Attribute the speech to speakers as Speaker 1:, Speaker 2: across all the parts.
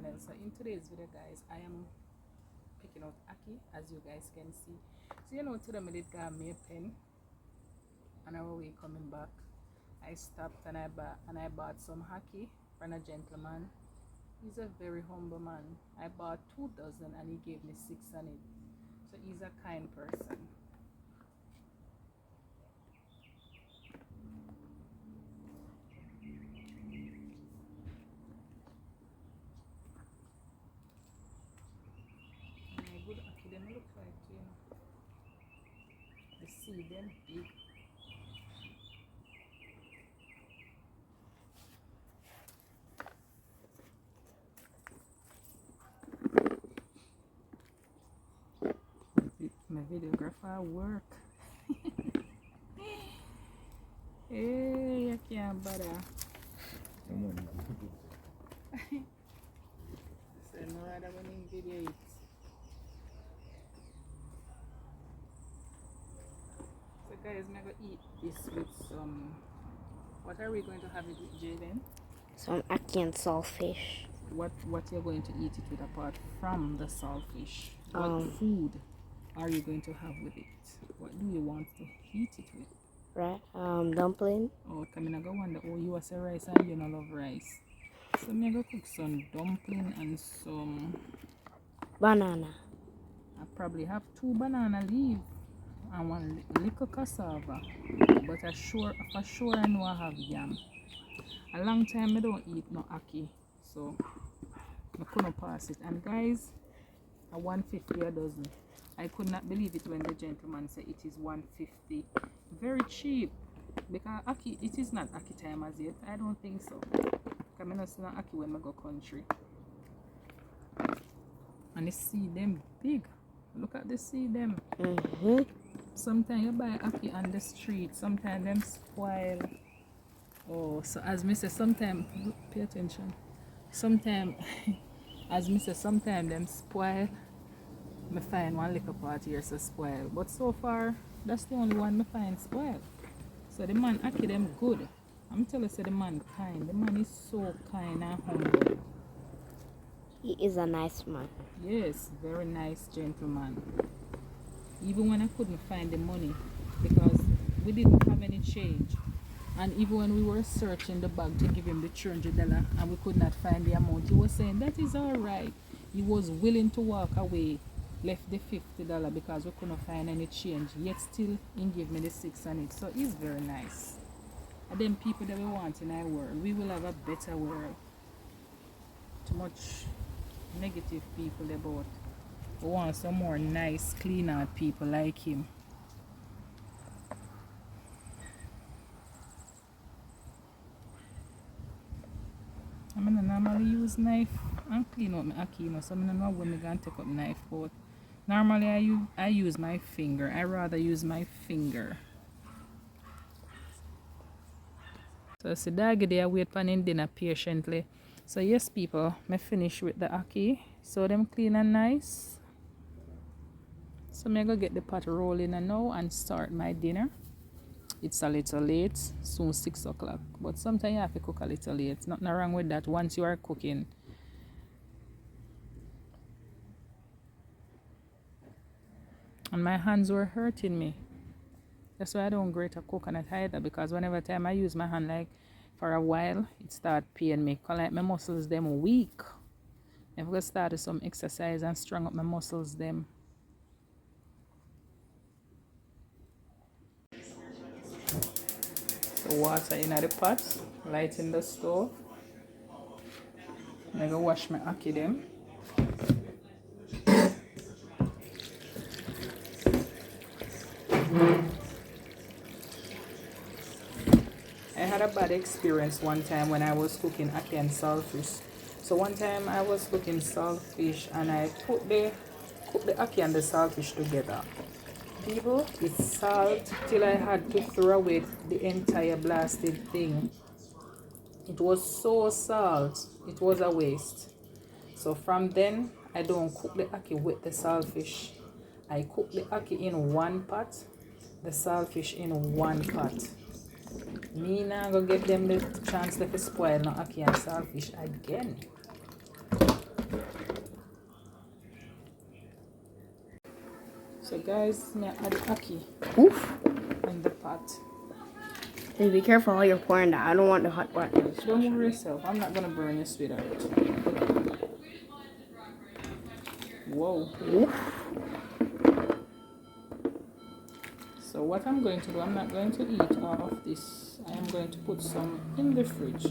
Speaker 1: channel. So in today's video guys, I am picking out ackee, as you guys can see. So you know, today I did got me a pen, and our way coming back I stopped and I bought some ackee from a gentleman. He's a very humble man. I bought 2 dozen and he gave me 6 on it, so he's a kind person. Good ackee them look like, you know, the seed them big. My videographer work. Hey, I can't bother. So no other one in video it. So guys, I'm gonna eat this with some. What are we going to have it with, Jaden?
Speaker 2: Some Ackee&Saltfish.
Speaker 1: What you're going to eat it with apart from the saltfish? What food are you going to have with it? What do you want to eat it with?
Speaker 2: Right, dumpling.
Speaker 1: Oh, come in, go wonder. Oh, you say rice and you don't love rice. So I'm gonna cook some dumpling and some
Speaker 2: Banana.
Speaker 1: I probably have 2 banana leaf and 1 little cassava. But for sure I know I have yam. A long time I don't eat no ackee, so I couldn't pass it. And guys, a 150 a dozen. I could not believe it when the gentleman said it is 150. Very cheap. Because ackee, it is not ackee time as yet. I don't think so. Because I don't see no ackee when I go country. And the seed them big. Look at the seed them. Sometimes you buy ackee on the street. Sometimes them spoil. Oh, so as me say, sometimes, pay attention. Sometimes, as me say, sometimes them spoil. I find one little part here so spoil, but so far that's the only one I find spoil. So the man ackee them good. I'm telling you, the man kind. The man is so kind and humble.
Speaker 2: He is a nice man.
Speaker 1: Yes, very nice gentleman. Even when I couldn't find the money because we didn't have any change, and even when we were searching the bag to give him the $300 and we could not find the amount, he was saying that is all right. He was willing to walk away. Left the $50 because we couldn't find any change, yet still he gave me the 6 on it. So he's very nice. And them people that we want in our world, we will have a better world. Too much negative people about. We want some more nice, clean out people like him. I mean, I normally use knife and clean up my ackee, you know, so I don't know when I'm going to take up knife, but normally I use my finger. I rather use my finger. So see doggy there wait for him dinner patiently. So yes people, I finish with the ackee. So them clean and nice. So I go get the pot rolling now and start my dinner. It's a little late, soon 6 o'clock. But sometimes you have to cook a little late. Nothing wrong with that once you are cooking. And my hands were hurting me. That's why I don't grate a coconut either, because whenever time I use my hand like for a while, it start paying me. Cause like my muscles them weak. I'm gonna start with some exercise and strong up my muscles them. So water in the pot, light in the stove. I'm gonna wash my ackee them. I had a bad experience one time when I was cooking Ackee&Saltfish. So one time I was cooking saltfish and I cooked the ackee and the saltfish together. People, it's salt till I had to throw away the entire blasted thing. It was so salt, it was a waste. So from then, I don't cook the ackee with the saltfish. I cook the ackee in one pot, the saltfish in one pot. Me now go get them the chance to spoil no ackee and saltfish again. So guys, me add ackee
Speaker 2: Oof.
Speaker 1: in the pot.
Speaker 2: Just be careful how you're pouring that. I don't want the hot water.
Speaker 1: Don't worry yourself. I'm not gonna burn your sweetheart. Whoa.
Speaker 2: Oof.
Speaker 1: So what I'm going to do, I'm not going to eat all of this. I am going to put some in the fridge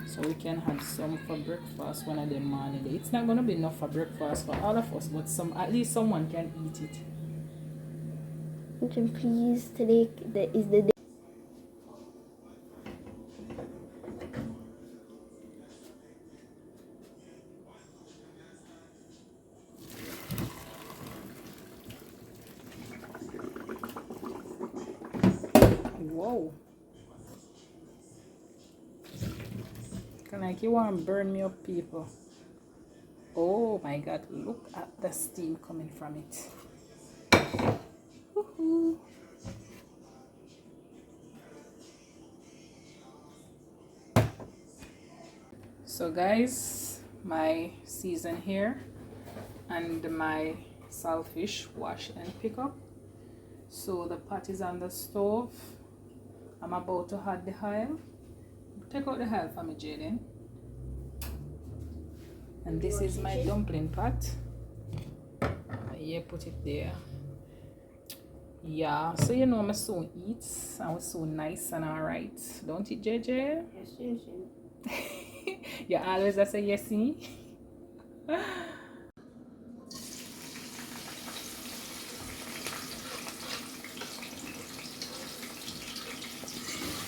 Speaker 1: so we can have some for breakfast one of the morning. It's not going to be enough for breakfast for all of us, but some at least someone can eat it.
Speaker 2: Please, today is the day.
Speaker 1: Whoa. Can I keep on burn me up, people? Oh my god, look at the steam coming from it. Woohoo. So guys, my season here and my saltfish wash and pick up. So the pot is on the stove. I'm about to add the oil. Take out the oil for me, Jaden. And this is my dumpling pot. Yeah, put it there. Yeah, so you know I soon eat. I was so nice and alright. Don't it, JJ?
Speaker 2: Yes.
Speaker 1: You always I say yes, see?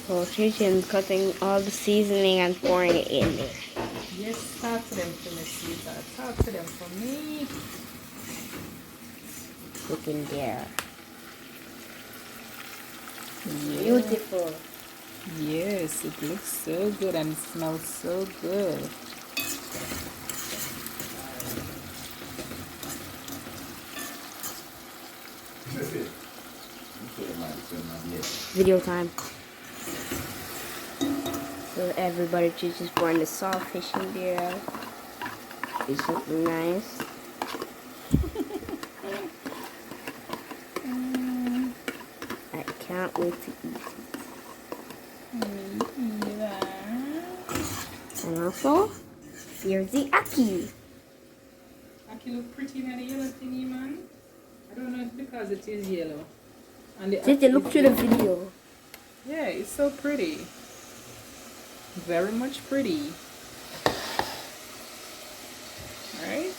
Speaker 2: So she's cutting all the seasoning and pouring it in there.
Speaker 1: Yes, talk to them for me, sweetheart. Talk to them for me.
Speaker 2: Look in there.
Speaker 1: Yeah.
Speaker 2: Beautiful.
Speaker 1: Yes, it looks so good and it smells so good.
Speaker 2: Video time. So everybody just pouring the saltfish in there. It's looking nice. I can't wait to eat it. And also, here's the ackee.
Speaker 1: Ackee look pretty in the yellow thingy, man. I don't know if because it is yellow. And the
Speaker 2: Titi,
Speaker 1: ackee
Speaker 2: look
Speaker 1: is
Speaker 2: through the
Speaker 1: yellow.
Speaker 2: video.
Speaker 1: Yeah, it's so pretty. Very much pretty. Right?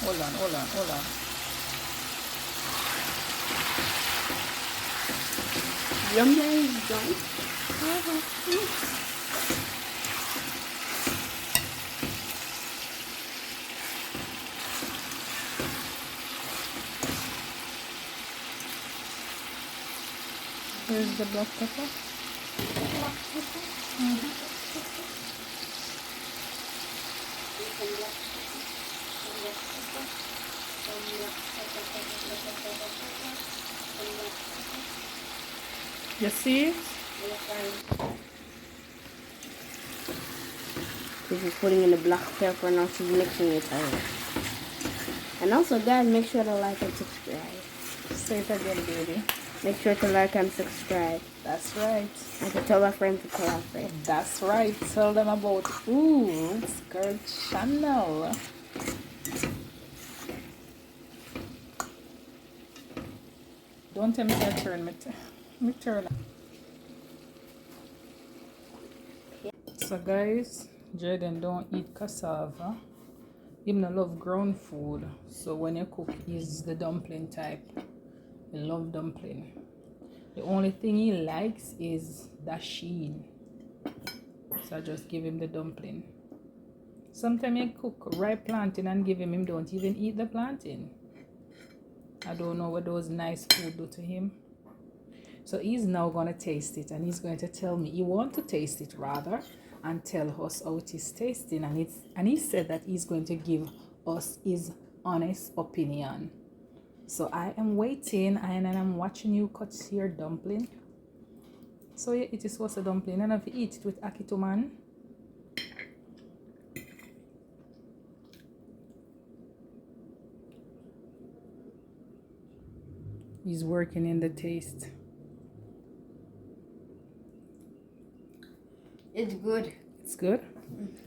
Speaker 1: Hold on.
Speaker 2: Yum is done.
Speaker 1: Here's the black pepper. You see it?
Speaker 2: She's putting in the black pepper, now she's mixing it all. And also, guys, make sure to like and subscribe.
Speaker 1: Say it again, baby.
Speaker 2: Make sure to like and subscribe.
Speaker 1: That's right.
Speaker 2: And to tell a friend to tell a friend.
Speaker 1: That's right. Tell them about Rootsgirl channel. Don't tell me to turn me turn. So guys, Jaden don't eat cassava. He don't love ground food. So when you cook, he's the dumpling type. He love dumpling. The only thing he likes is the sheen. So I just give him the dumpling. Sometimes I cook ripe plantain and give him don't even eat the plantain. I don't know what those nice food do to him. So he's now going to taste it and he's going to tell me, he wants to taste it rather and tell us how it is tasting, and he said that he's going to give us his honest opinion. So I am waiting and I'm watching you cut your dumpling. So yeah, it is supposed to dumpling, and if you eat it with ackee, man. He's working in the taste.
Speaker 2: It's good.
Speaker 1: It's good?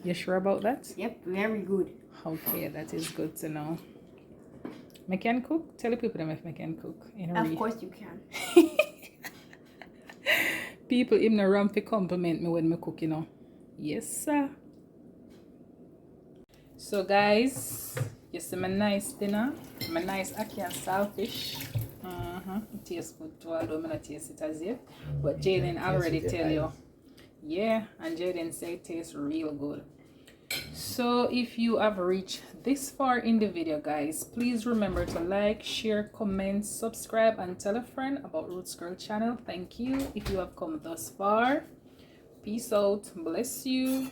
Speaker 1: You sure about that?
Speaker 2: Yep, very good.
Speaker 1: Okay, that is good to know. I can cook? Tell the people them if I can cook.
Speaker 2: Of course you can.
Speaker 1: People even around to compliment me when I cook, you know. Yes, sir. So guys, you see my nice dinner. My nice Ackee&Saltfish. It tastes good too, although I don't taste it as yet. But Jaden already tell you. Yeah, and Jaden say it tastes real good. So if you have reached this far in the video, guys, please remember to like, share, comment, subscribe, and tell a friend about Rootsgirl channel. Thank you if you have come thus far. Peace out. Bless you.